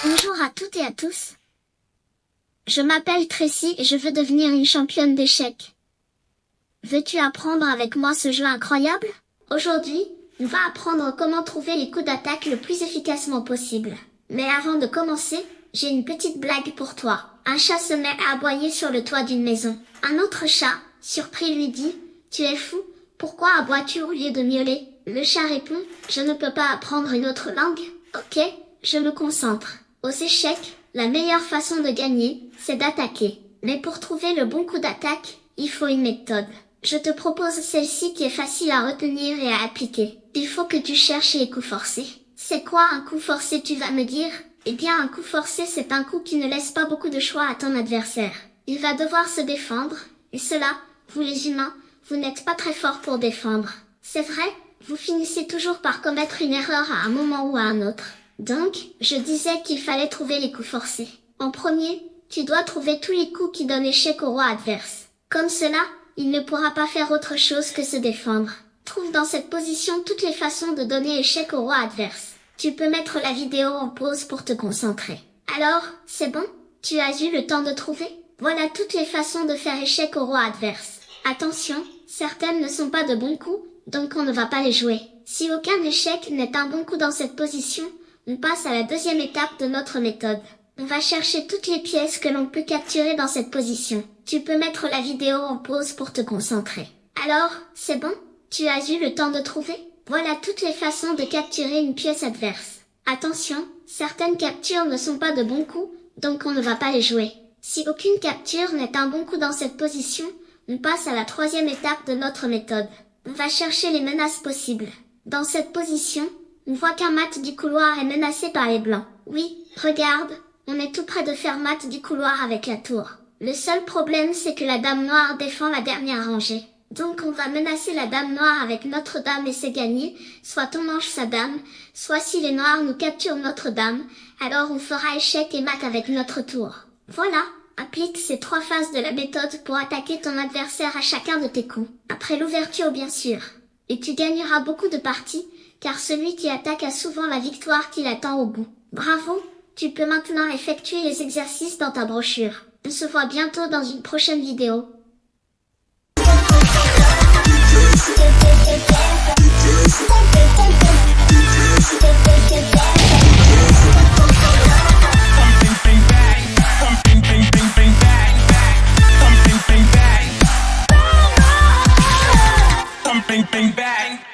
Bonjour à toutes et à tous. Je m'appelle Tracy et je veux devenir une championne d'échecs. Veux-tu apprendre avec moi ce jeu incroyable? Aujourd'hui, on va apprendre comment trouver les coups d'attaque le plus efficacement possible. Mais avant de commencer, j'ai une petite blague pour toi. Un chat se met à aboyer sur le toit d'une maison. Un autre chat, surpris, lui dit « Tu es fou, pourquoi aboies-tu au lieu de miauler ?» Le chat répond « Je ne peux pas apprendre une autre langue. Ok, je me concentre. » Aux échecs, la meilleure façon de gagner, c'est d'attaquer. Mais pour trouver le bon coup d'attaque, il faut une méthode. Je te propose celle-ci qui est facile à retenir et à appliquer. Il faut que tu cherches les coups forcés. C'est quoi un coup forcé, tu vas me dire? Eh bien, un coup forcé, c'est un coup qui ne laisse pas beaucoup de choix à ton adversaire. Il va devoir se défendre, et cela, vous les humains, vous n'êtes pas très forts pour défendre. C'est vrai, vous finissez toujours par commettre une erreur à un moment ou à un autre. Donc, je disais qu'il fallait trouver les coups forcés. En premier, tu dois trouver tous les coups qui donnent échec au roi adverse. Comme cela, il ne pourra pas faire autre chose que se défendre. Trouve dans cette position toutes les façons de donner échec au roi adverse. Tu peux mettre la vidéo en pause pour te concentrer. Alors, c'est bon? Tu as eu le temps de trouver? Voilà toutes les façons de faire échec au roi adverse. Attention, certaines ne sont pas de bons coups, donc on ne va pas les jouer. Si aucun échec n'est un bon coup dans cette position, on passe à la deuxième étape de notre méthode. On va chercher toutes les pièces que l'on peut capturer dans cette position. Tu peux mettre la vidéo en pause pour te concentrer. Alors, c'est bon? Tu as eu le temps de trouver? Voilà toutes les façons de capturer une pièce adverse. Attention, certaines captures ne sont pas de bons coups, donc on ne va pas les jouer. Si aucune capture n'est un bon coup dans cette position, on passe à la troisième étape de notre méthode. On va chercher les menaces possibles. Dans cette position, on voit qu'un mat du couloir est menacé par les blancs. Oui, regarde, on est tout près de faire mat du couloir avec la tour. Le seul problème, c'est que la dame noire défend la dernière rangée. Donc on va menacer la dame noire avec notre dame et c'est gagné, soit on mange sa dame, soit si les noirs nous capturent notre dame, alors on fera échec et mat avec notre tour. Voilà, applique ces 3 phases de la méthode pour attaquer ton adversaire à chacun de tes coups. Après l'ouverture bien sûr. Et tu gagneras beaucoup de parties, car celui qui attaque a souvent la victoire qui l'attend au bout. Bravo, tu peux maintenant effectuer les exercices dans ta brochure. On se voit bientôt dans une prochaine vidéo. Bang, bang, bang.